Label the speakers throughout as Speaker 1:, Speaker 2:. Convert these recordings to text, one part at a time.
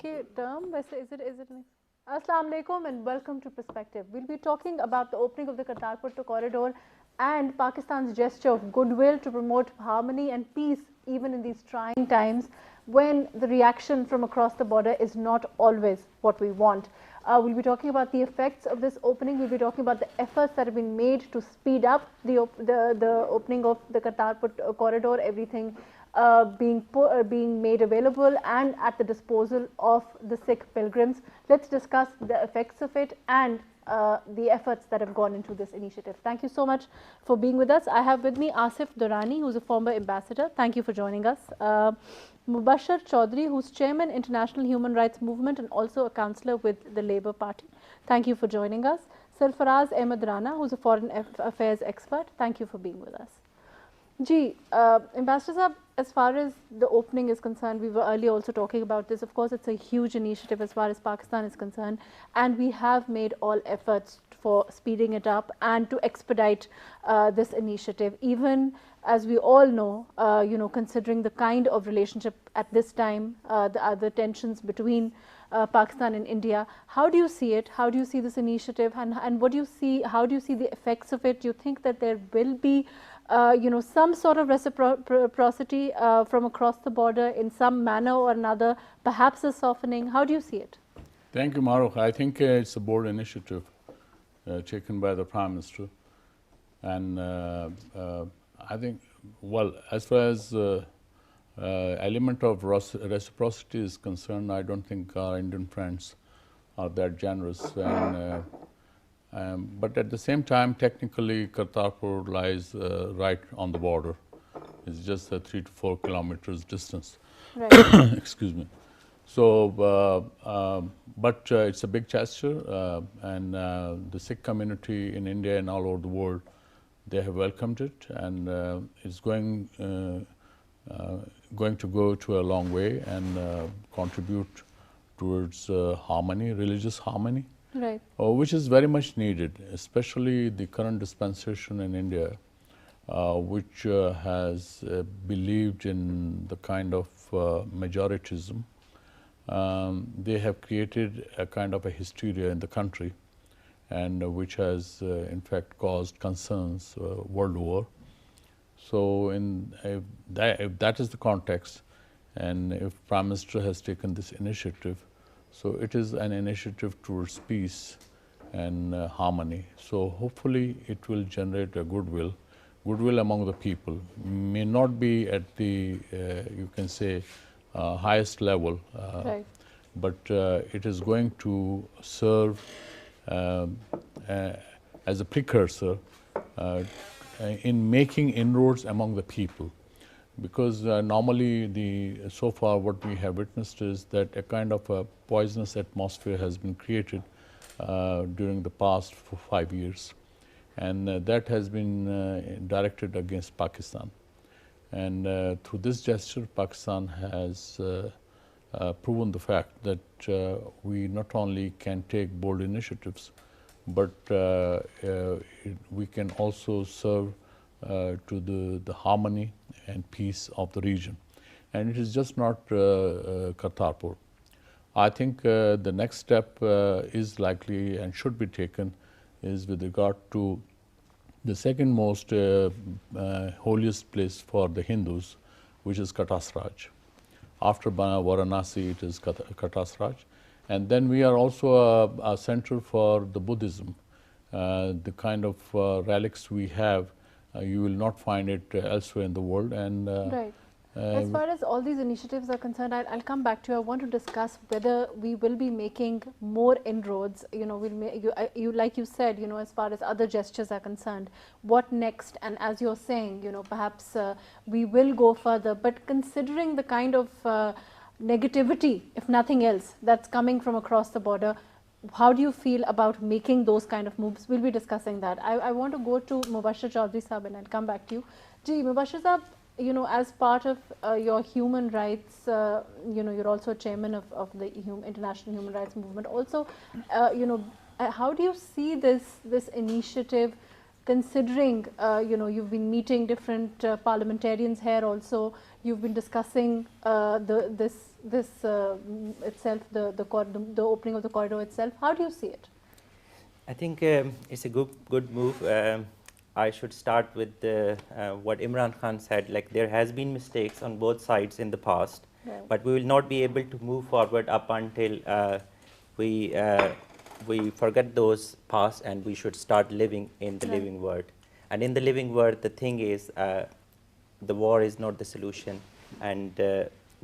Speaker 1: के term वैसे is it Assalamu alaikum and welcome to Perspective. We'll be talking about the opening of the Kartarpur corridor and Pakistan's gesture of goodwill to promote harmony and peace even in these trying times when the reaction from across the border is not always what we want. We'll be talking about the effects of this opening. We'll be talking about the efforts that have been made to speed up the opening of the Kartarpur corridor, everything being made available and at the disposal of the Sikh pilgrims. Let's discuss the effects of it and the efforts that have gone into this initiative. Thank you so much for being with us. I have with me Asif Durrani, who's a former ambassador. Thank you for joining us. Mubashir Chaudhry, who's chairman International Human Rights Movement and also a councillor with the Labour Party. Thank you for joining us. Sarfaraz Ahmed Rana, who's a foreign affairs expert. Thank you for being with us. Ji, Ambassador Sahab, as far as the opening is concerned, we were earlier also talking about this. Of course, it's a huge initiative as far as Pakistan is concerned, and we have made all efforts for speeding it up and to expedite this initiative. Even as we all know, considering the kind of relationship at this time, the tensions between Pakistan and India, how do you see it? How do you see this initiative? And what do you see? How do you see the effects of it? Do you think that there will be some sort of reciprocity from across the border in some manner or another, perhaps a softening? How do you see it?
Speaker 2: Thank you, Maruk. I think it's a bold initiative taken by the Prime Minister. And I think, well, as far as element of reciprocity is concerned, I don't think our Indian friends are that generous. And, but at the same time, technically, Kartarpur lies right on the border. It's just a 3 to 4 kilometers distance.
Speaker 1: Right.
Speaker 2: Excuse me. So, but it's a big gesture, and the Sikh community in India and all over the world, they have welcomed it, and it's going to go to a long way and contribute towards harmony, religious harmony.
Speaker 1: Right.
Speaker 2: Which is very much needed, especially the current dispensation in India, which has believed in the kind of majoritism. They have created a kind of a hysteria in the country, and which has in fact caused concerns world over. So if that is the context, and if Prime Minister has taken this initiative, so it is an initiative towards peace and harmony. So hopefully it will generate a goodwill among the people. May not be at the, you can say, highest level,
Speaker 1: right.
Speaker 2: but it is going to serve as a precursor in making inroads among the people. Because normally so far what we have witnessed is that a kind of a poisonous atmosphere has been created during the past 5 years, and that has been directed against Pakistan. And through this gesture, Pakistan has proven the fact that we not only can take bold initiatives, but we can also serve to the harmony and peace of the region. And it is just not Kartarpur. I think the next step is likely and should be taken is with regard to the second most holiest place for the Hindus, which is Katasraj. After Varanasi, it is Katasraj. And then we are also a center for the Buddhism. The kind of relics we have, you will not find it elsewhere in the world. And
Speaker 1: right. As far as all these initiatives are concerned, I'll come back to you. I want to discuss whether we will be making more inroads. Like you said, as far as other gestures are concerned, what next? And as you're saying, perhaps we will go further. But considering the kind of negativity, if nothing else, that's coming from across the border, how do you feel about making those kind of moves? We'll be discussing that. I want to go to Mubashir Chaudhry Sahab and I'll come back to you. Ji, Mubashir Sahab, as part of your human rights, you're also chairman of the International Human Rights Movement. Also, how do you see this initiative considering, you've been meeting different parliamentarians here also, you've been discussing this itself, the opening of the corridor itself. How do you see it?
Speaker 3: I think it's a good move. I should start with what Imran Khan said, like there has been mistakes on both sides in the past,
Speaker 1: Right.
Speaker 3: but we will not be able to move forward up until we forget those past and we should start living in the
Speaker 1: Right.
Speaker 3: living world. And in the living world, the thing is, the war is not the solution, and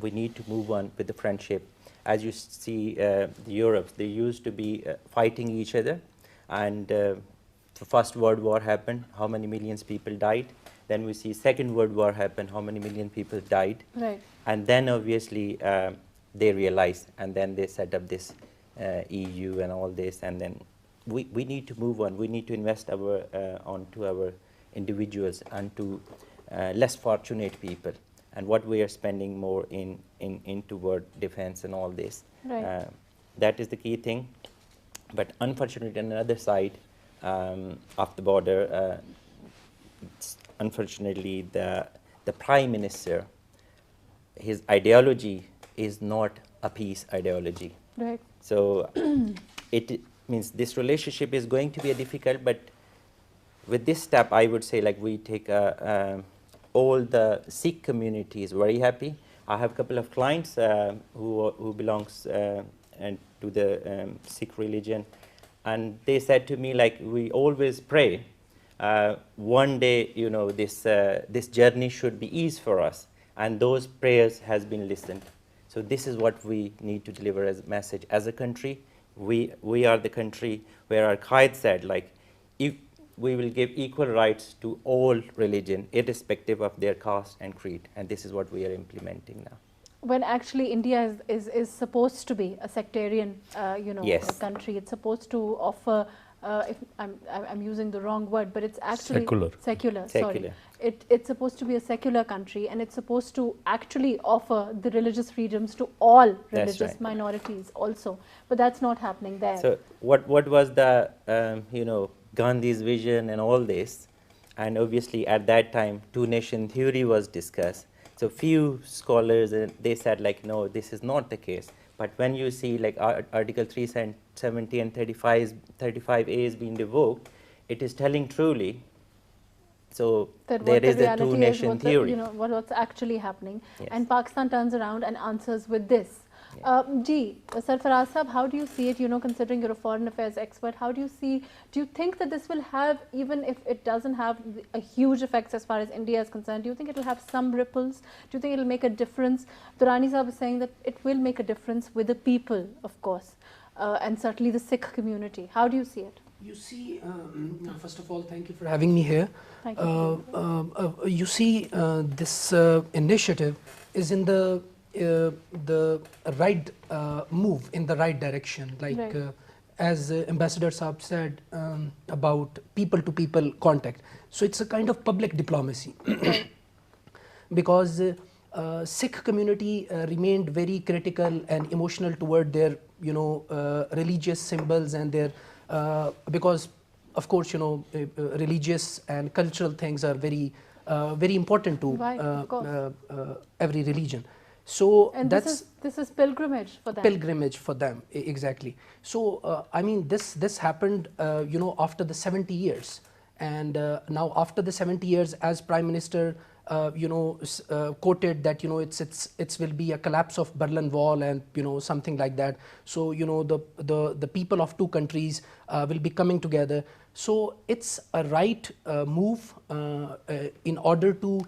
Speaker 3: we need to move on with the friendship. As you see, the Europe, they used to be fighting each other, and the First World War happened, how many millions people died. Then we see Second World War happen, how many million people died.
Speaker 1: Right.
Speaker 3: And then obviously they realized, and then they set up this EU and all this, and then we need to move on. We need to invest onto our individuals and to less fortunate people, and what we are spending more in toward defense and all this.
Speaker 1: Right.
Speaker 3: That is the key thing. But unfortunately, on the other side of the border, unfortunately, the Prime Minister, his ideology is not a peace ideology.
Speaker 1: Right.
Speaker 3: So it means this relationship is going to be difficult, but with this step, I would say, like, we take all the Sikh community is very happy. I have a couple of clients who belongs and to the Sikh religion, and they said to me, like, we always pray one day, this journey should be easy for us, and those prayers has been listened. So this is what we need to deliver as a message. As a country, we are the country where our Qaid said, like, if we will give equal rights to all religion, irrespective of their caste and creed, and this is what we are implementing now.
Speaker 1: When actually India is supposed to be a sectarian,
Speaker 3: Yes.
Speaker 1: country. It's supposed to offer. If I'm using the wrong word, but it's actually
Speaker 2: Secular.
Speaker 1: Sorry, it's supposed to be a secular country, and it's supposed to actually offer the religious freedoms to all religious
Speaker 3: right.
Speaker 1: minorities also. But that's not happening there.
Speaker 3: So what was the Gandhi's vision and all this, and obviously at that time two-nation theory was discussed. So few scholars they said, like, no, this is not the case. But when you see, like, Article 370 and 35A is being revoked, it is telling truly. So
Speaker 1: that
Speaker 3: there is
Speaker 1: the
Speaker 3: a two-nation theory.
Speaker 1: What's actually happening,
Speaker 3: Yes.
Speaker 1: and Pakistan turns around and answers with this. Sarfaraz Sahab, how do you see it? Considering you're a foreign affairs expert, how do you see? Do you think that this will have, even if it doesn't have a huge effects as far as India is concerned, do you think it will have some ripples? Do you think it will make a difference? Durrani Sahab is saying that it will make a difference with the people, of course, and certainly the Sikh community. How do you see it?
Speaker 4: You see, first of all, thank you for having me here.
Speaker 1: Thank you.
Speaker 4: You see, this initiative is in the right move in the right direction. Like,
Speaker 1: Right.
Speaker 4: As Ambassador Saab said about people-to-people contact. So it's a kind of public diplomacy. Because Sikh community remained very critical and emotional toward their, religious symbols and their, because of course, religious and cultural things are very, very important to
Speaker 1: Right, of course.
Speaker 4: every religion. So
Speaker 1: And
Speaker 4: that's
Speaker 1: this is pilgrimage for them.
Speaker 4: pilgrimage for them, exactly. So I mean, this happened, after the 70 years, and now after the 70 years, as Prime Minister, quoted that it will be a collapse of Berlin Wall and something like that. So the people of two countries will be coming together. So it's a right move in order to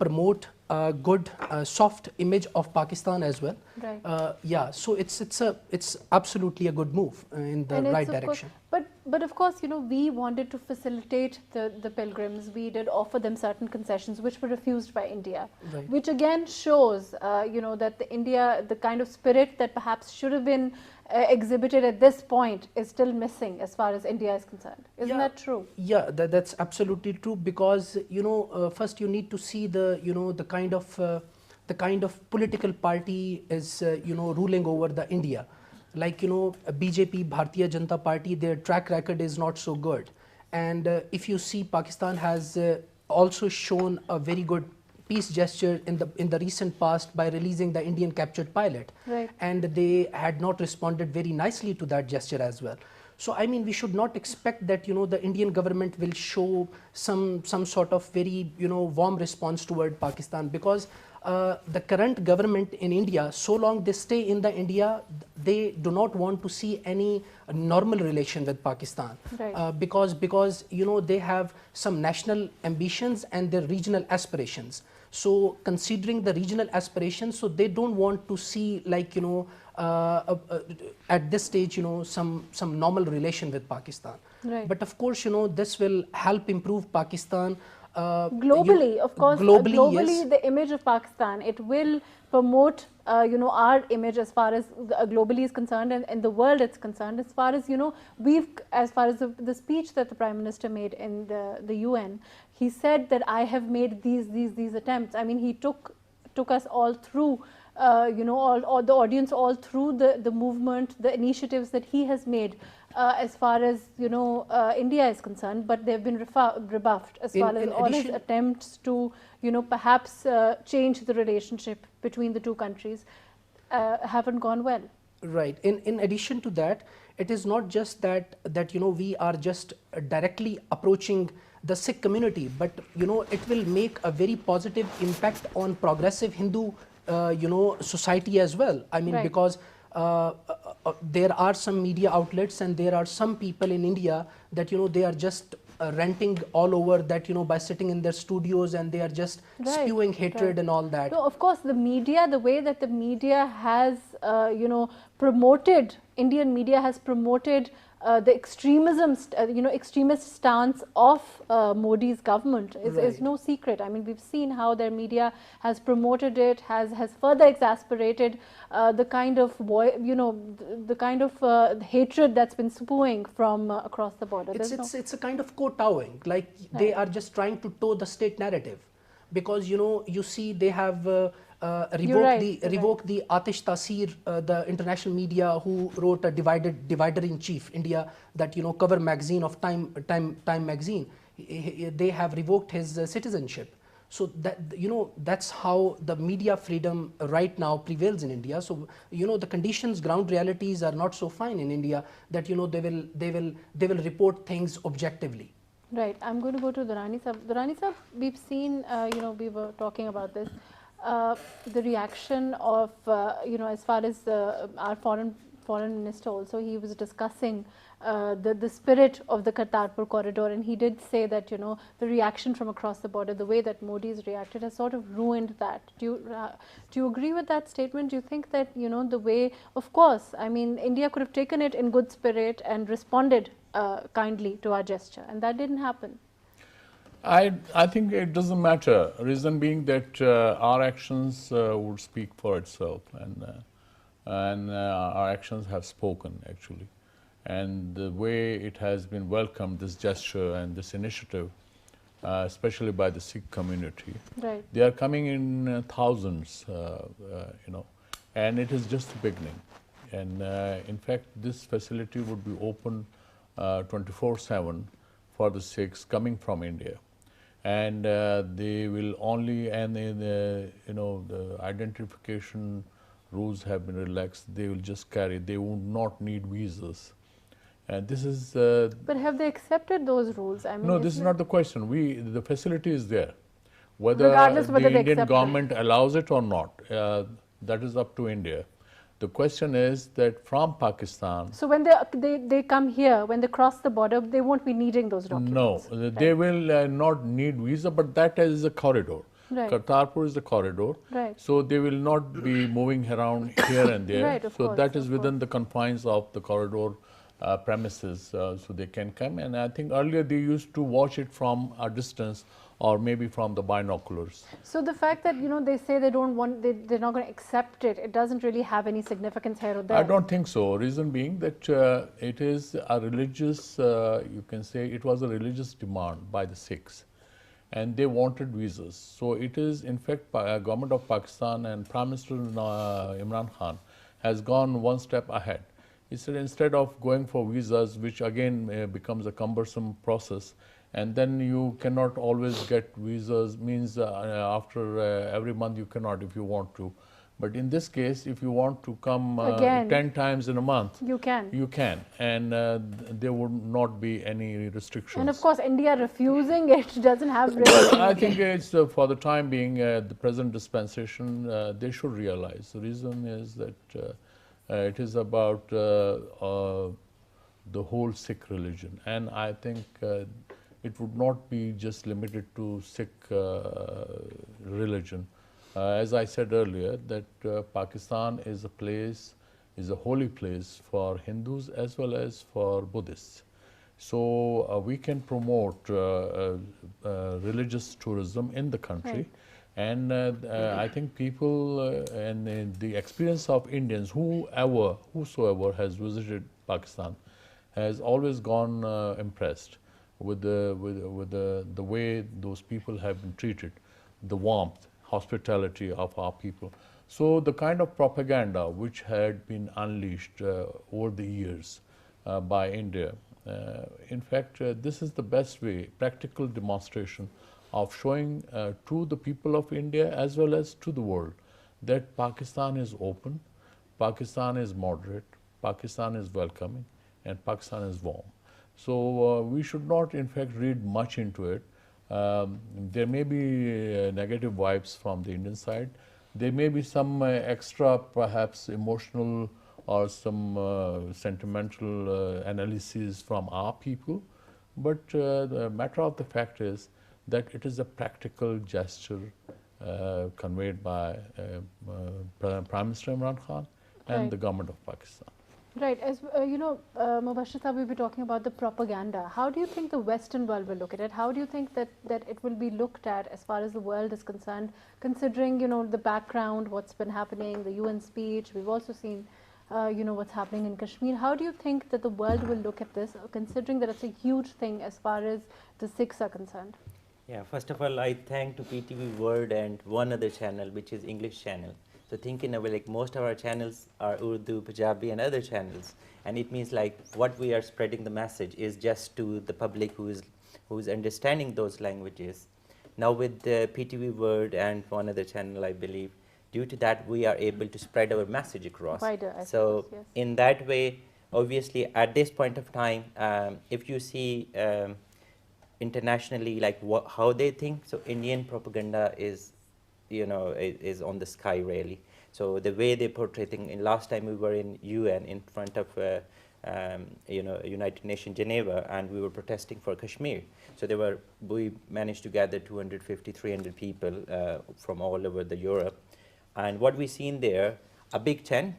Speaker 4: promote a good soft image of Pakistan as well.
Speaker 1: Right.
Speaker 4: Yeah, so it's absolutely a good move in the
Speaker 1: And it's
Speaker 4: right
Speaker 1: of course-
Speaker 4: direction.
Speaker 1: But of course, we wanted to facilitate the pilgrims. We did offer them certain concessions which were refused by India,
Speaker 4: Right.
Speaker 1: which again shows, that the kind of spirit that perhaps should have been exhibited at this point is still missing as far as India is concerned. Isn't
Speaker 4: Yeah.
Speaker 1: that true?
Speaker 4: Yeah, that's absolutely true, because first you need to see the kind of political party is ruling over the India. Like BJP, Bharatiya Janata Party, their track record is not so good, And if you see, Pakistan has also shown a very good peace gesture in the recent past by releasing the Indian captured pilot.
Speaker 1: Right.
Speaker 4: And they had not responded very nicely to that gesture as well. So I mean, we should not expect that the Indian government will show some sort of very warm response toward Pakistan, because the current government in India, so long they stay in the India, they do not want to see any normal relation with Pakistan.
Speaker 1: Right.
Speaker 4: Because they have some national ambitions and their regional aspirations. So considering the regional aspirations, so they don't want to see, like at this stage some normal relation with Pakistan.
Speaker 1: Right.
Speaker 4: But of course this will help improve Pakistan
Speaker 1: globally, of course.
Speaker 4: Globally, yes.
Speaker 1: The image of Pakistan, it will promote our image as far as globally is concerned, and in the world it's concerned, as far as as far as the speech that the Prime Minister made in the UN, he said that I have made these attempts. I mean, he took us all through all the audience all through the movement, the initiatives that he has made as far as India is concerned, but they've been rebuffed as far as all his attempts to perhaps change the relationship between the two countries haven't gone well.
Speaker 4: Right. In addition to that, it is not just that we are just directly approaching the Sikh community, but it will make a very positive impact on progressive Hindu society as well. I mean,
Speaker 1: right.
Speaker 4: Because there are some media outlets and there are some people in India that they are just ranting all over that by sitting in their studios, and they are just
Speaker 1: right.
Speaker 4: spewing hatred
Speaker 1: right.
Speaker 4: and all that.
Speaker 1: No, of course, the media, the way that the media has promoted, Indian media has promoted the extremism, extremist stance of Modi's government is no secret. I mean, we've seen how their media has promoted it, has further exasperated the kind of hatred that's been spewing from across the border.
Speaker 4: It's a kind of kowtowing, like right. They are just trying to toe the state narrative, because you see they have revoked the Atish Tasir, the international media who wrote a divider in chief, India, that cover magazine of Time magazine. They have revoked his citizenship. So that that's how the media freedom right now prevails in India. So the conditions, ground realities are not so fine in India that they will report things objectively.
Speaker 1: Right. I'm going to go to Durrani Sahab. Durrani Sahab, we've seen we were talking about this. The reaction of as far as our foreign minister also, he was discussing the spirit of the Kartarpur corridor, and he did say that the reaction from across the border, the way that Modi has reacted, has sort of ruined that. Do you agree with that statement? Do you think that the way, of course, I mean, India could have taken it in good spirit and responded kindly to our gesture, and that didn't happen?
Speaker 2: I think it doesn't matter. Reason being that our actions would speak for itself, and our actions have spoken actually. And the way it has been welcomed, this gesture and this initiative, especially by the Sikh community,
Speaker 1: right.
Speaker 2: They are coming in thousands, and it is just the beginning. And in fact, this facility would be open 24/7 for the Sikhs coming from India. And they will only, and the identification rules have been relaxed. They will just carry. They would not need visas. And this is.
Speaker 1: But have they accepted those rules? I mean,
Speaker 2: no, this is not the question. The facility is there. Whether
Speaker 1: whether
Speaker 2: the Indian government allows it or not, that is up to India. The question is that from Pakistan.
Speaker 1: So when they come here, when they cross the border, they won't be needing those documents.
Speaker 2: No, they will not need visa, but that is a corridor.
Speaker 1: Right.
Speaker 2: Kartarpur is a corridor.
Speaker 1: Right.
Speaker 2: So they will not be moving around here and there.
Speaker 1: Right,
Speaker 2: so that is within the confines of the corridor premises, so they can come. And I think earlier they used to watch it from a distance, or maybe from the binoculars.
Speaker 1: So the fact that they say they don't want, they're not going to accept it, it doesn't really have any significance here or there.
Speaker 2: I don't think so. Reason being that it is a religious, you can say it was a religious demand by the Sikhs, and they wanted visas. So it is in fact government of Pakistan and Prime Minister Imran Khan has gone one step ahead. He He said instead of going for visas, which again becomes a cumbersome process, and then you cannot always get visas, means after every month you cannot if you want to. But in this case, if you want to come
Speaker 1: Again,
Speaker 2: 10 times in a month,
Speaker 1: you can.
Speaker 2: you can, and there would not be any restrictions.
Speaker 1: And of course, India refusing it doesn't have really.
Speaker 2: I think it's for the time being, the present dispensation, they should realize. The reason is that it is about the whole Sikh religion, and I think it would not be just limited to Sikh religion. As I said earlier, that Pakistan is a place, is a holy place for Hindus as well as for Buddhists. So we can promote religious tourism in the country.
Speaker 1: Right.
Speaker 2: And I think people and the experience of Indians, whosoever has visited Pakistan, has always gone impressed with the way those people have been treated, the warmth, hospitality of our people. So the kind of propaganda which had been unleashed over the years by India, in fact, this is the best way, practical demonstration of showing to the people of India as well as to the world that Pakistan is open, Pakistan is moderate, Pakistan is welcoming, and Pakistan is warm. So we should not, in fact, read much into it. There may be negative vibes from the Indian side. There may be some extra, perhaps emotional or some sentimental analyses from our people. But the matter of the fact is that it is a practical gesture conveyed by Prime Minister Imran Khan and
Speaker 1: Right.
Speaker 2: the government of Pakistan.
Speaker 1: Right, as you know, Mubashir Saab, we'll be talking about the propaganda. How do you think the Western world will look at it? How do you think that it will be looked at as far as the world is concerned, considering, you know, the background, what's been happening, the UN speech, we've also seen, you know, what's happening in Kashmir. How do you think that the world will look at this, considering that it's a huge thing as far as the Sikhs are concerned?
Speaker 3: Yeah, first of all, I thank to PTV World and one other channel, which is English channel. So think in a way, like most of our channels are Urdu, Punjabi and other channels. And it means like what we are spreading the message is just to the public who is understanding those languages. Now with the PTV World and one other channel, I believe, due to that we are able to spread our message across.
Speaker 1: Wider, I
Speaker 3: so
Speaker 1: suppose, yes.
Speaker 3: in that way, obviously at this point of time, if you see internationally like how they think, so Indian propaganda is, you know, is on the sky really. So the way they portray things, in last time we were in UN in front of you know, United Nations Geneva, and we were protesting for Kashmir. So we managed to gather 250, 300 people from all over the Europe. And what we seen there, a big tent,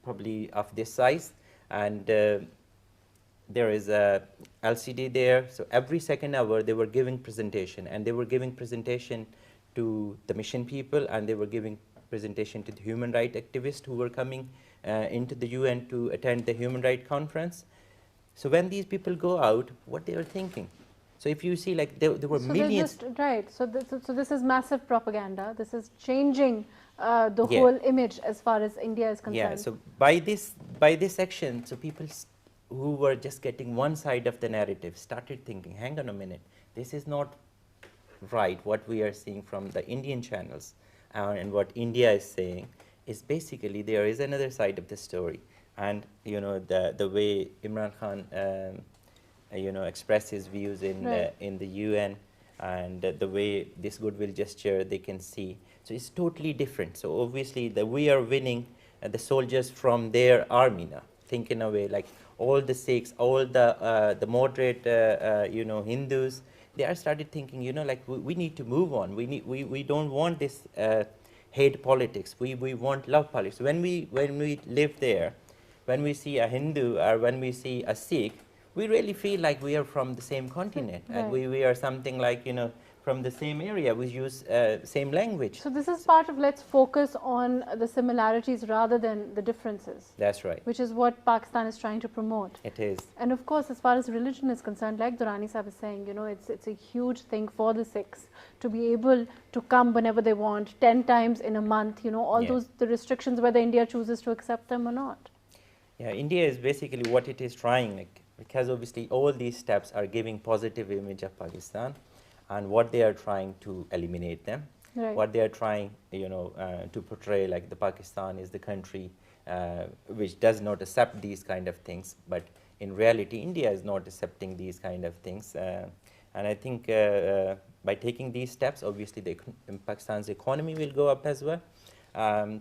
Speaker 3: probably of this size, and there is a LCD there. So every second hour they were giving presentation, and they were giving presentation to the mission people, and they were giving presentation to the human rights activists who were coming into the UN to attend the human rights conference. So when these people go out, what they are thinking? So if you see, like there were
Speaker 1: So
Speaker 3: millions.
Speaker 1: right. So this is massive propaganda. This is changing the
Speaker 3: Yeah.
Speaker 1: whole image as far as India is concerned.
Speaker 3: Yeah. So by this action, so people who were just getting one side of the narrative started thinking, hang on a minute, this is not right. What we are seeing from the Indian channels and what India is saying is basically there is another side of the story. And you know the way Imran Khan you know expressed his views in
Speaker 1: Right.
Speaker 3: in the UN, and the way this goodwill gesture they can see. So it's totally different. So obviously we are winning the soldiers from their army now. Think in a way like all the Sikhs, all the moderate you know Hindus, they are started thinking, you know, like we need to move on. We don't want this hate politics. We want love politics. When we live there, when we see a Hindu or when we see a Sikh, we really feel like we are from the same continent, and
Speaker 1: Right.
Speaker 3: we are something like, you know, from the same area. We use same language.
Speaker 1: So this is part of let's focus on the similarities rather than the differences,
Speaker 3: That's right.
Speaker 1: which is what Pakistan is trying to promote.
Speaker 3: It is.
Speaker 1: And of course, as far as religion is concerned, like Durrani Sahib is saying, you know, it's a huge thing for the Sikhs to be able to come whenever they want, 10 times in a month, you know, all
Speaker 3: Yeah.
Speaker 1: those the restrictions whether India chooses to accept them or not.
Speaker 3: Yeah, India is basically what it is trying, like, because obviously all these steps are giving positive image of Pakistan, and what they are trying to eliminate them.
Speaker 1: Right.
Speaker 3: What they are trying, to portray, like the Pakistan is the country which does not accept these kind of things, but in reality, India is not accepting these kind of things. And I think by taking these steps, obviously, Pakistan's economy will go up as well.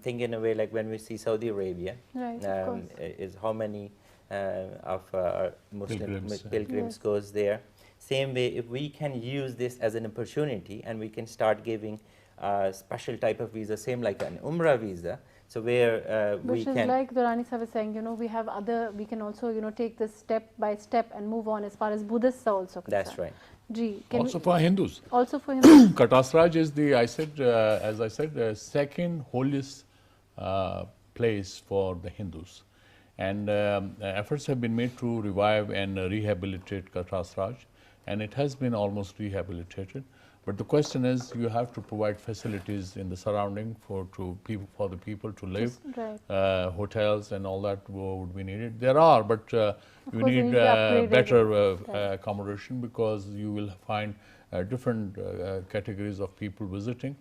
Speaker 3: Think in a way like when we see Saudi Arabia,
Speaker 1: Right, of course.
Speaker 3: is how many of Muslim pilgrims
Speaker 1: Yes.
Speaker 3: goes there. Same way, if we can use this as an opportunity and we can start giving special type of visa, same like an Umrah visa, so where we
Speaker 1: Which is
Speaker 3: can.
Speaker 1: like Durrani Sahib is saying, we have we can also, take this step by step and move on as far as Buddhists are also concerned.
Speaker 3: That's right.
Speaker 1: Gee,
Speaker 2: Also for Hindus.
Speaker 1: Also for Hindus.
Speaker 2: Kartarpur is the, as I said, second holiest place for the Hindus. And efforts have been made to revive and rehabilitate Kartarpur, and it has been almost rehabilitated. But the question is, you have to provide facilities in the surrounding for the people to live.
Speaker 1: Right.
Speaker 2: Hotels and all that would be needed. There are, but you
Speaker 1: course,
Speaker 2: need
Speaker 1: they need to upgrade it.
Speaker 2: better
Speaker 1: Right.
Speaker 2: accommodation, because you will find different categories of people visiting.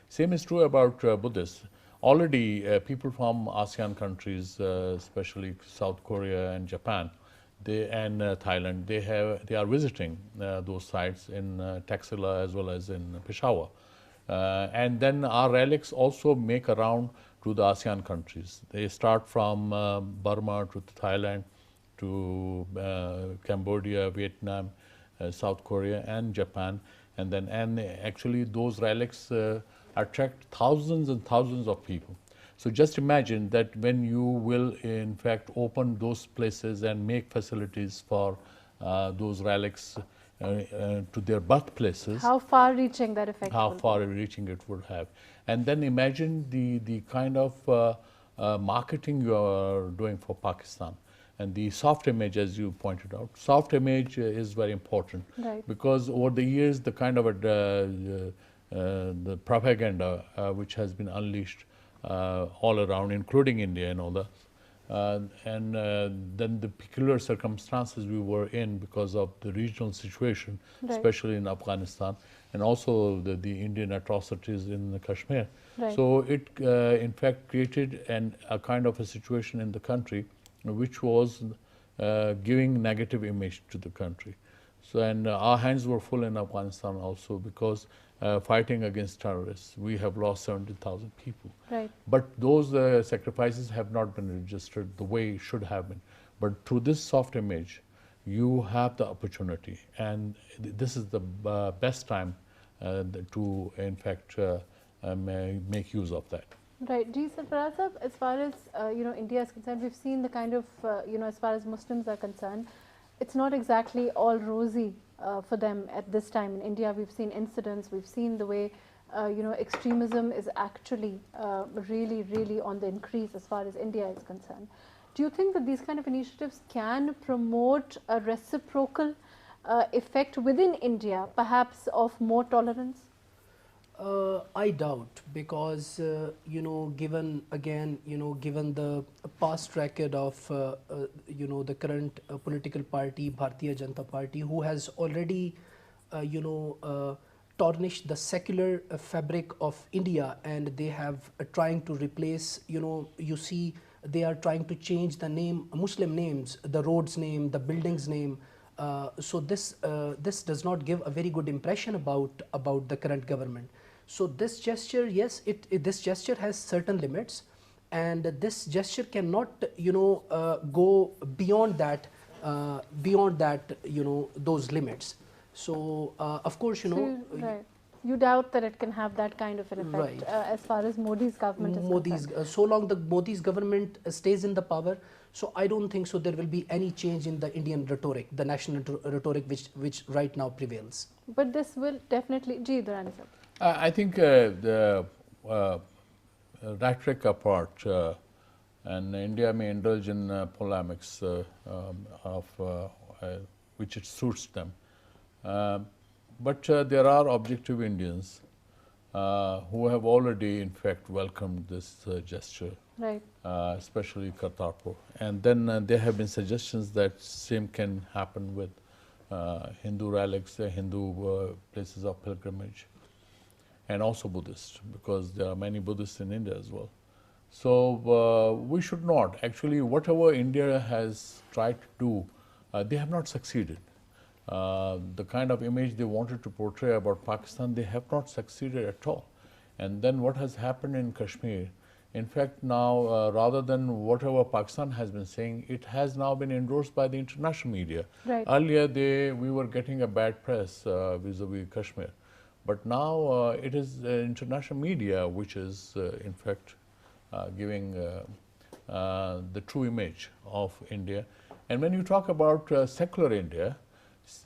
Speaker 2: Same is true about Buddhists. Already people from ASEAN countries, especially South Korea and Japan, and Thailand, they are visiting those sites in Taxila as well as in Peshawar. And then our relics also make a round to the ASEAN countries. They start from Burma to Thailand to Cambodia, Vietnam, South Korea and Japan, and actually those relics attract thousands and thousands of people. So just imagine that when you will in fact open those places and make facilities for those relics to their birthplaces,
Speaker 1: How far reaching that effect
Speaker 2: how
Speaker 1: will be.
Speaker 2: far reaching it would have. And then imagine the kind of marketing you are doing for Pakistan. And the soft image, as you pointed out, soft image is very important.
Speaker 1: Right.
Speaker 2: Because over the years, the kind of the propaganda which has been unleashed all around, including India and all that, and then the peculiar circumstances we were in because of the regional situation,
Speaker 1: Right.
Speaker 2: especially in Afghanistan, and also the Indian atrocities in Kashmir.
Speaker 1: Right.
Speaker 2: So it in fact created a kind of a situation in the country which was giving negative image to the country. So, and our hands were full in Afghanistan also, because fighting against terrorists, we have lost 70,000 people.
Speaker 1: Right.
Speaker 2: But those sacrifices have not been registered the way it should have been. But through this soft image, you have the opportunity, and this is the best time to, in fact, make use of that.
Speaker 1: Right. Ji Sarfaraz sahab, as far as India is concerned, we've seen the kind of as far as Muslims are concerned, it's not exactly all rosy for them at this time in India. We've seen incidents. We've seen the way extremism is actually really, really on the increase as far as India is concerned. Do you think that these kind of initiatives can promote a reciprocal effect within India, perhaps of more tolerance?
Speaker 4: I doubt, because given the past record of the current political party, Bharatiya Janata Party, who has already tarnished the secular fabric of India, and they have trying to replace, you see they are trying to change the name, Muslim names, the roads name, the buildings name. So this does not give a very good impression about the current government. So this gesture, yes, this gesture has certain limits, and this gesture cannot go beyond that those limits. So of course
Speaker 1: Right. You doubt that it can have that kind of an effect,
Speaker 4: Right.
Speaker 1: As far as Modi's government is concerned.
Speaker 4: So long the Modi's government stays in the power, so I don't think so there will be any change in the Indian rhetoric, the national rhetoric which right now prevails.
Speaker 1: But this will definitely, Durrani sahab.
Speaker 2: I think the rhetoric apart, and India may indulge in polemics which it suits them. But there are objective Indians who have already, in fact, welcomed this gesture,
Speaker 1: Right.
Speaker 2: especially Kartarpur. And then there have been suggestions that same can happen with Hindu relics, Hindu places of pilgrimage, and also Buddhist, because there are many Buddhists in India as well. So we should not. Actually, whatever India has tried to do, they have not succeeded. The kind of image they wanted to portray about Pakistan, they have not succeeded at all. And then what has happened in Kashmir, in fact now rather than whatever Pakistan has been saying, it has now been endorsed by the international media.
Speaker 1: Right.
Speaker 2: Earlier we were getting a bad press vis-a-vis Kashmir. But now it is international media which is in fact giving the true image of India. And when you talk about secular India,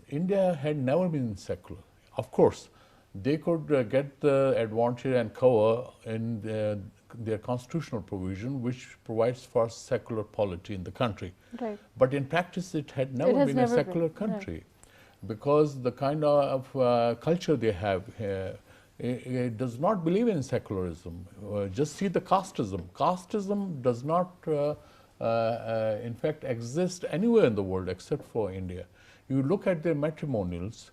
Speaker 2: India had never been secular. Of course, they could get the advantage and cover in their constitutional provision, which provides for secular polity in the country.
Speaker 1: Right.
Speaker 2: But in practice, it had never been a secular country, because the kind of culture they have here, it does not believe in secularism. Just see the casteism. Casteism does not, in fact, exist anywhere in the world except for India. You look at their matrimonials.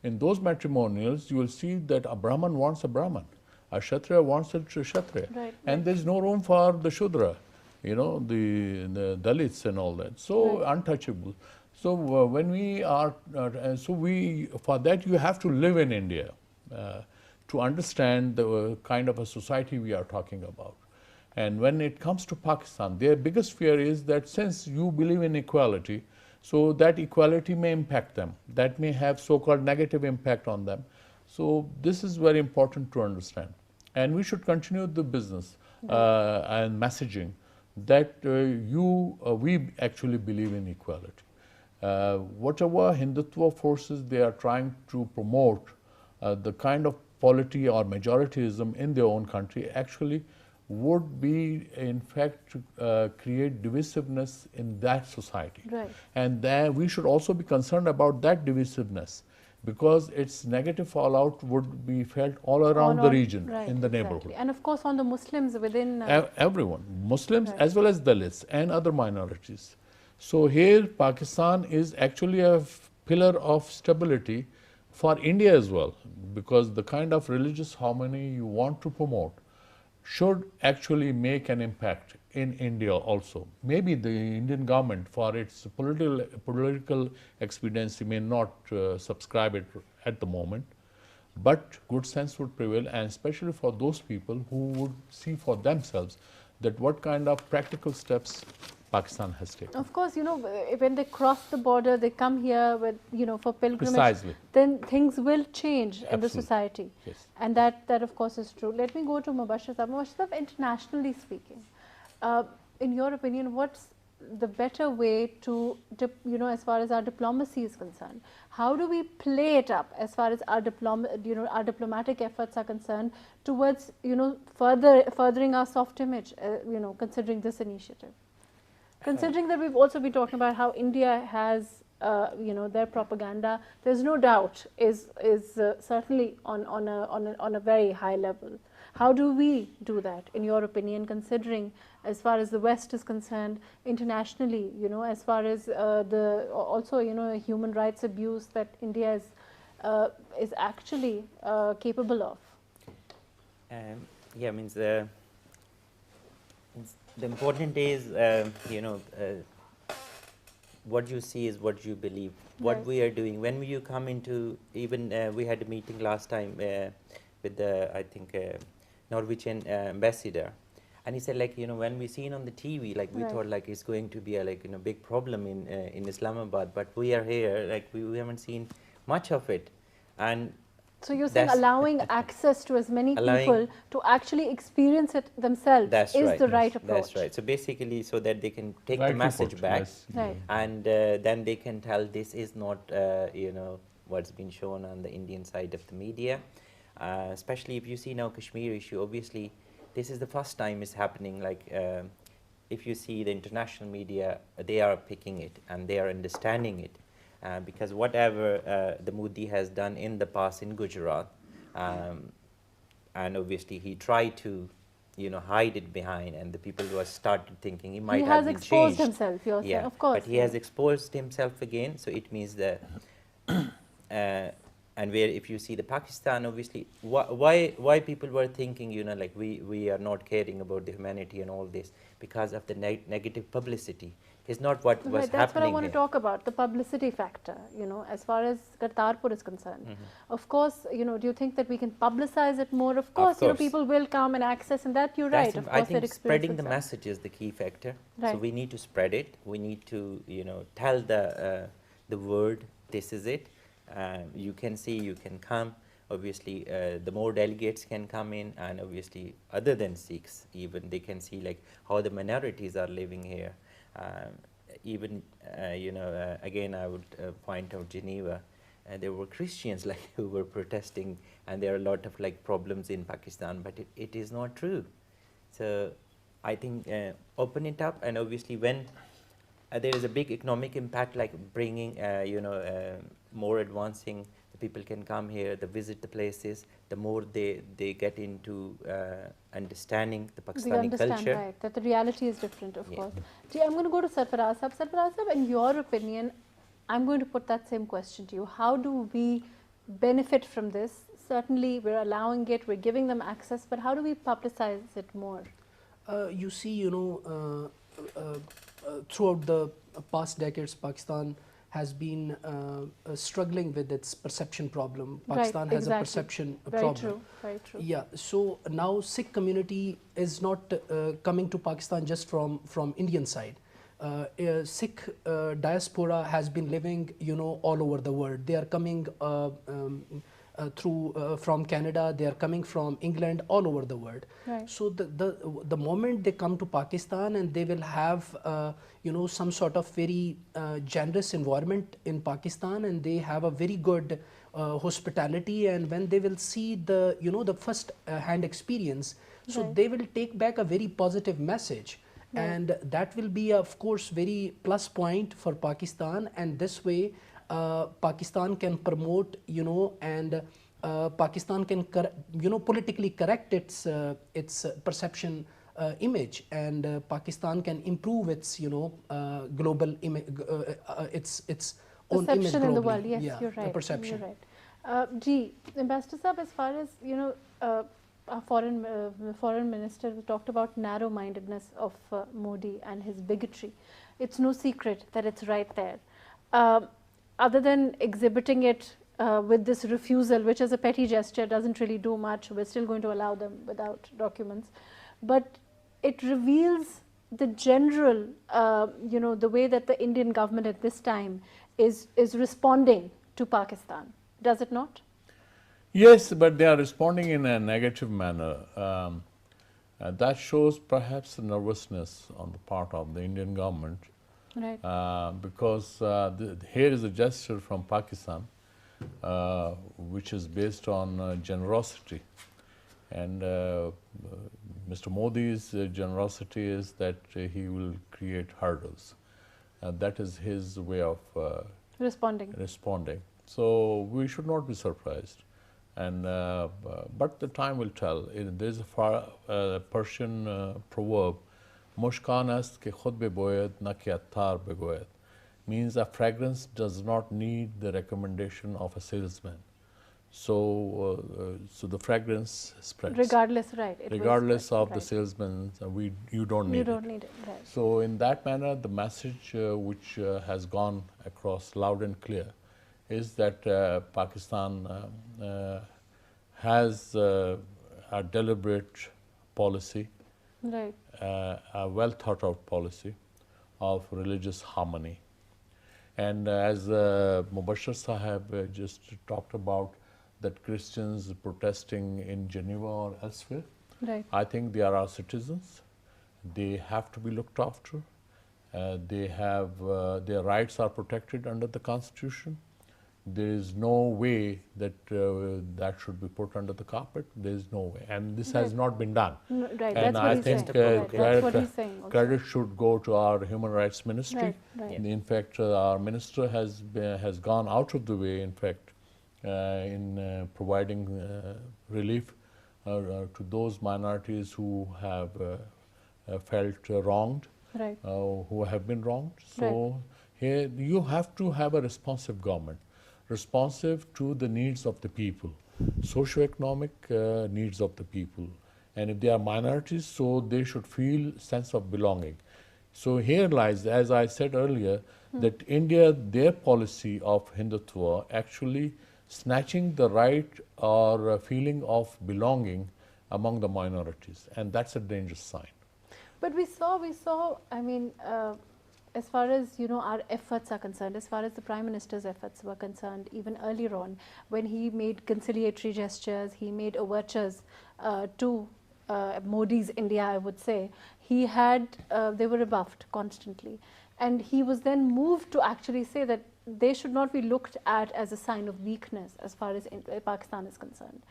Speaker 2: In those matrimonials, you will see that a Brahman wants a Brahman, a Kshatriya wants a Kshatriya, and there is no room for the Shudra, you know, the Dalits and all that. So untouchable. So when we are, for that you have to live in India to understand the kind of a society we are talking about. And when it comes to Pakistan, their biggest fear is that since you believe in equality, so that equality may impact them. That may have so-called negative impact on them. So this is very important to understand. And we should continue the business and messaging that we actually believe in equality. Whatever Hindutva forces they are trying to promote, the kind of polity or majorityism in their own country actually would be, in fact, create divisiveness in that society.
Speaker 1: Right.
Speaker 2: And then we should also be concerned about that divisiveness, because its negative fallout would be felt all around the region, in the neighborhood.
Speaker 1: And of course on the Muslims within...
Speaker 2: everyone, Muslims as well as Dalits and other minorities. So here Pakistan is actually a pillar of stability for India as well, because the kind of religious harmony you want to promote should actually make an impact in India also. Maybe the Indian government, for its political expediency, may not subscribe it at the moment, but good sense would prevail, and especially for those people who would see for themselves that what kind of practical steps Pakistan has taken.
Speaker 1: Of course, you know, when they cross the border, they come here with, you know, for pilgrimage.
Speaker 2: Precisely.
Speaker 1: Then things will change in the society.
Speaker 2: Yes.
Speaker 1: And that of course is true. Let me go to Mubashir Sahab. Mubashir Sahab, internationally speaking, in your opinion, what's the better way to, you know, as far as our diplomacy is concerned? How do we play it up as far as our our diplomatic efforts are concerned towards, you know, furthering our soft image, you know, considering this initiative? Considering that we've also been talking about how India has, you know, their propaganda, there's no doubt is certainly on a very high level. How do we do that, in your opinion, considering as far as the West is concerned, internationally, you know, as far as also, you know, human rights abuse that India is actually capable of?
Speaker 3: Yeah, means the important is, you know, what you see is what you believe. What we are doing, when you come into, even we had a meeting last time with the, I think, Norwegian ambassador, and he said, like, you know, when we seen on the TV, like, we thought like it's going to be a, like, you know, big problem in Islamabad, but we are here, like, we haven't seen much of it. And
Speaker 1: so you're saying allowing access to as many people to actually experience it themselves is the right approach.
Speaker 3: That's right. So basically, so that they can take the message back, and then they can tell this is not, you know, what's been shown on the Indian side of the media. Especially if you see now Kashmir issue, obviously this is the first time it's happening. Like, if you see the international media, they are picking it and they are understanding it. Because whatever the Modi has done in the past in Gujarat, and obviously he tried to, you know, hide it behind, and the people were started thinking he might
Speaker 1: He
Speaker 3: have
Speaker 1: has
Speaker 3: been
Speaker 1: exposed
Speaker 3: changed.
Speaker 1: himself, you're saying,
Speaker 3: Yeah,
Speaker 1: of course.
Speaker 3: but he has exposed himself again, so it means that and where if you see the Pakistan, obviously, why people were thinking, you know, like we are not caring about the humanity and all this, because of the negative publicity. It's not what was
Speaker 1: Right, that's what I
Speaker 3: happening
Speaker 1: want
Speaker 3: here.
Speaker 1: to talk about, the publicity factor, you know, as far as Kartarpur is concerned. Of course, you know, do you think that we can publicize it more? Of course, you know, people will come and access, and that you're right, of course,
Speaker 3: I think
Speaker 1: their
Speaker 3: spreading
Speaker 1: experience
Speaker 3: the
Speaker 1: will
Speaker 3: message is the key factor.
Speaker 1: Right.
Speaker 3: So we need to spread it. We need to, you know, tell the word, this is it. You can see, you can come. Obviously, the more delegates can come in, and obviously, other than Sikhs, even they can see like how the minorities are living here. Even, you know, again, I would point out Geneva. There were Christians like who were protesting, and there are a lot of like problems in Pakistan, but it is not true. So I think open it up, and obviously when there is a big economic impact, like bringing, you know, more advancing, the people can come here, they visit the places, the more they get into understanding the Pakistani
Speaker 1: they understand,
Speaker 3: culture.
Speaker 1: right, that the reality is different, of
Speaker 3: Yeah.
Speaker 1: course. Gee, I'm going to go to Sarfaraz Sahab. Sarfaraz Sahab, in your opinion, I'm going to put that same question to you. How do we benefit from this? Certainly, we're allowing it, we're giving them access, but how do we publicize it more?
Speaker 4: You see, you know, throughout the past decades, Pakistan has been struggling with its perception problem. Pakistan
Speaker 1: Right,
Speaker 4: has a
Speaker 1: exactly.
Speaker 4: perception
Speaker 1: Very
Speaker 4: problem.
Speaker 1: true, very true.
Speaker 4: Yeah, so now Sikh community is not coming to Pakistan just from Indian side. Sikh diaspora has been living, you know, all over the world. They are coming through from Canada, they are coming from England, all over the world.
Speaker 1: Right.
Speaker 4: So the moment they come to Pakistan, and they will have you know, some sort of very generous environment in Pakistan, and they have a very good hospitality, and when they will see the, you know, the first hand experience, so
Speaker 1: Right.
Speaker 4: they will take back a very positive message.
Speaker 1: Right.
Speaker 4: And that will be, of course, very plus point for Pakistan, and this way Pakistan can promote, you know, and Pakistan can, you know, politically correct its perception image, and Pakistan can improve its, you know, global image, its own image
Speaker 1: Perception in the
Speaker 4: globally.
Speaker 1: world, yes,
Speaker 4: Yeah,
Speaker 1: you're right.
Speaker 4: the perception.
Speaker 1: You're right. Gee, Ambassador Saab, as far as, you know, our foreign minister talked about narrow-mindedness of Modi and his bigotry. It's no secret that it's right there. Other than exhibiting it with this refusal, which is a petty gesture, doesn't really do much, we're still going to allow them without documents. But it reveals the general, you know, the way that the Indian government at this time is responding to Pakistan. Does it not?
Speaker 2: Yes, but they are responding in a negative manner. That shows perhaps the nervousness on the part of the Indian government,
Speaker 1: Right.
Speaker 2: because here is a gesture from Pakistan, which is based on generosity. And Mr. Modi's generosity is that he will create hurdles. That is his way of responding. So we should not be surprised. And but the time will tell. There is a Persian proverb, "Mushkan ast ke khud beboyed na ke attar begoyed," means a fragrance does not need the recommendation of a salesman. So, so the fragrance spreads.
Speaker 1: Regardless, right.
Speaker 2: Regardless of the
Speaker 1: right.
Speaker 2: salesman, you don't need
Speaker 1: You
Speaker 2: it.
Speaker 1: don't need it, right.
Speaker 2: So in that manner, the message which has gone across loud and clear is that Pakistan has a deliberate policy,
Speaker 1: Right.
Speaker 2: a well thought out policy of religious harmony. And as Mubashir Sahab just talked about, that Christians protesting in Geneva or elsewhere,
Speaker 1: Right.
Speaker 2: I think they are our citizens. They have to be looked after. They have their rights are protected under the Constitution. There is no way that that should be put under the carpet. There is no way, and this has not been done.
Speaker 1: No, right.
Speaker 2: And
Speaker 1: That's what
Speaker 2: I
Speaker 1: he's
Speaker 2: think
Speaker 1: saying. Right. That's what he's saying. Also.
Speaker 2: credit should go to our Human Rights Ministry.
Speaker 1: Right. Right.
Speaker 2: In fact, our minister has gone out of the way, in fact, in providing relief to those minorities who have felt wronged,
Speaker 1: Right.
Speaker 2: who have been wronged. So here you have to have a responsive government, responsive to the needs of the people, socio-economic needs of the people. And if they are minorities, so they should feel sense of belonging. So here lies, as I said earlier, that India, their policy of Hindutva actually snatching the right or feeling of belonging among the minorities, and that's a dangerous sign.
Speaker 1: But we saw, I mean, as far as, you know, our efforts are concerned, as far as the Prime Minister's efforts were concerned, even earlier on, when he made conciliatory gestures, he made overtures to Modi's India, I would say, he had, they were rebuffed constantly. And he was then moved to actually say that they should not be looked at as a sign of weakness as far as Pakistan is concerned.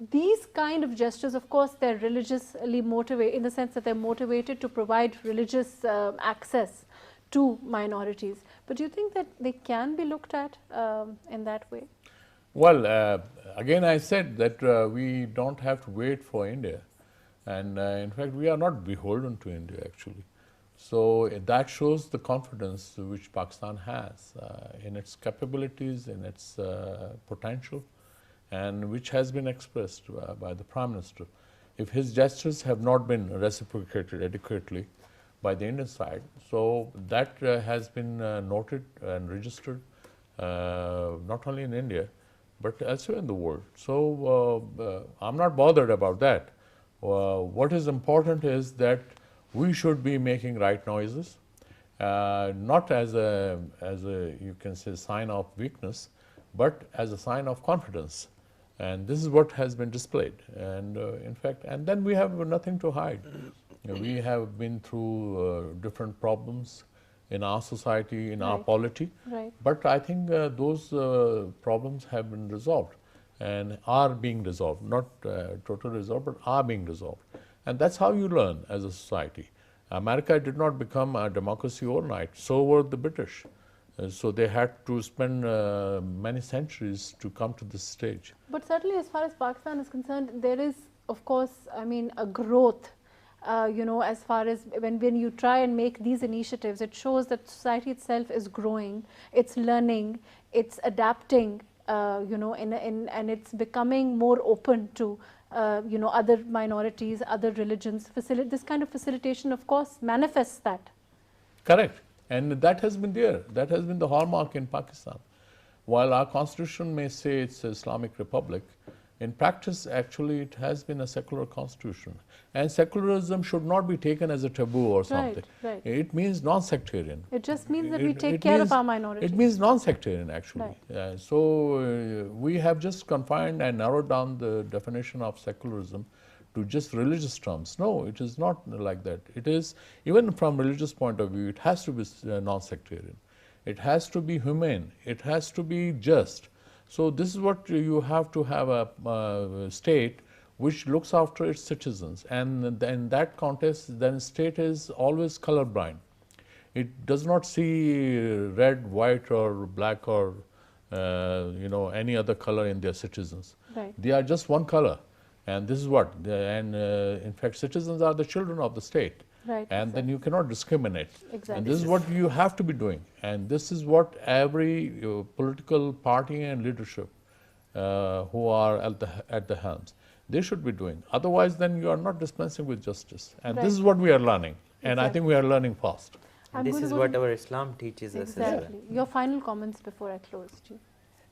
Speaker 1: These kind of gestures, of course, they're religiously motivated, in the sense that they're motivated to provide religious access to minorities. But do you think that they can be looked at in that way?
Speaker 2: Well, again, I said that we don't have to wait for India. And in fact, we are not beholden to India, actually. So that shows the confidence which Pakistan has in its capabilities, in its potential, and which has been expressed by the Prime Minister. If his gestures have not been reciprocated adequately by the Indian side, so that has been noted and registered not only in India, but elsewhere in the world. So I'm not bothered about that. What is important is that we should be making right noises, not as a you can say sign of weakness, but as a sign of confidence. And this is what has been displayed. And in fact, and then we have nothing to hide. We have been through different problems in our society, in our polity.
Speaker 1: Right.
Speaker 2: But I think those problems have been resolved and are being resolved, not totally resolved, but are being resolved. And that's how you learn as a society. America did not become a democracy overnight, so were the British. So they had to spend many centuries to come to this stage.
Speaker 1: But certainly, as far as Pakistan is concerned, there is, of course, I mean, a growth. You know, as far as when you try and make these initiatives, it shows that society itself is growing, it's learning, it's adapting, you know, and it's becoming more open to, you know, other minorities, other religions. This kind of facilitation, of course, manifests that.
Speaker 2: Correct. And that has been there. That has been the hallmark in Pakistan. While our constitution may say it's an Islamic republic, in practice, actually, it has been a secular constitution. And secularism should not be taken as a taboo or something.
Speaker 1: Right.
Speaker 2: It means non-sectarian.
Speaker 1: It just means that we take care of our minorities.
Speaker 2: It means non-sectarian, actually.
Speaker 1: Right.
Speaker 2: So we have just confined and narrowed down the definition of secularism to just religious terms. No, it is not like that. It is, even from religious point of view, it has to be non-sectarian. It has to be humane. It has to be just. So this is what you have to have a state which looks after its citizens. And in that context, then state is always colorblind. It does not see red, white, or black, or you know, any other color in their citizens.
Speaker 1: Right.
Speaker 2: They are just one color. And this is what, in fact, citizens are the children of the state.
Speaker 1: Right.
Speaker 2: And then you cannot discriminate.
Speaker 1: Exactly.
Speaker 2: And this is what you have to be doing. And this is what every political party and leadership who are at the helms, they should be doing. Otherwise, then you are not dispensing with justice. And this is what we are learning. And I think we are learning fast.
Speaker 3: And this is what our Islam teaches us as well.
Speaker 1: Exactly. Your final comments before I close, Ji.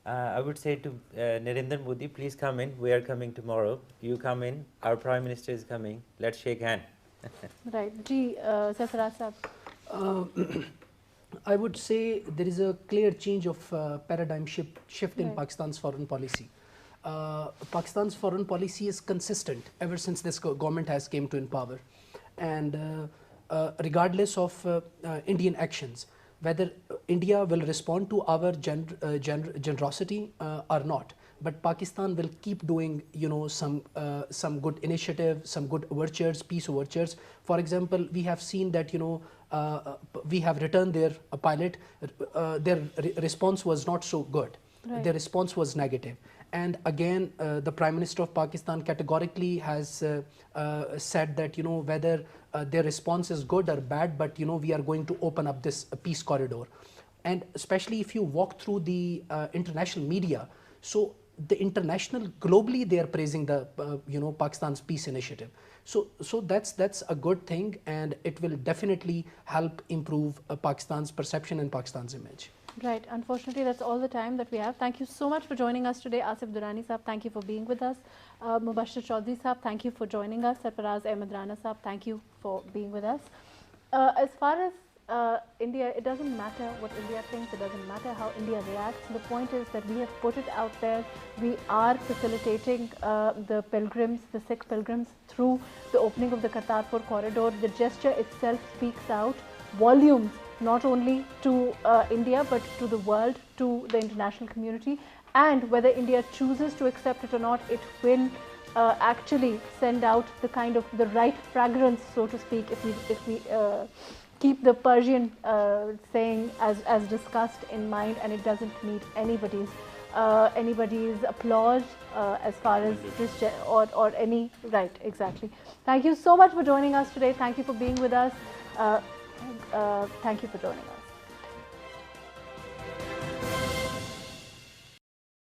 Speaker 3: I would say to Narendra Modi, please come in. We are coming tomorrow. You come in. Our Prime Minister is coming. Let's shake hands.
Speaker 1: Right. Ji, Sarfaraz Sahab.
Speaker 4: I would say there is a clear change of paradigm shift in Pakistan's foreign policy. Pakistan's foreign policy is consistent ever since this government has came to in power, and regardless of Indian actions, whether India will respond to our generosity or not, but Pakistan will keep doing, you know, some good initiative, some good overtures, peace overtures. For example, we have seen that, you know, we have returned their pilot. Their response was not so good.
Speaker 1: Right.
Speaker 4: Their response was negative. And again, the Prime Minister of Pakistan categorically has said that, you know, whether their response is good or bad, but, you know, we are going to open up this peace corridor. And especially if you walk through the international media, so the international, globally, they are praising the, you know, Pakistan's peace initiative. So that's a good thing, and it will definitely help improve Pakistan's perception and Pakistan's image.
Speaker 1: Right. Unfortunately, that's all the time that we have. Thank you so much for joining us today. Asif Durrani Saab, thank you for being with us. Mubashir Chaudhry Saab, thank you for joining us. Sarfaraz Ahmed Rana Saab, thank you for being with us. As far as India, it doesn't matter what India thinks, it doesn't matter how India reacts. The point is that we have put it out there. We are facilitating the pilgrims, the Sikh pilgrims, through the opening of the Kartarpur corridor. The gesture itself speaks out volumes, not only to India, but to the world, to the international community. And whether India chooses to accept it or not, it will actually send out the kind of the right fragrance, so to speak, if we keep the Persian saying as discussed in mind, and it doesn't need anybody's applause as far as this or any right. Exactly. Thank you so much for joining us today. Thank you for being with us. Thank you for joining us.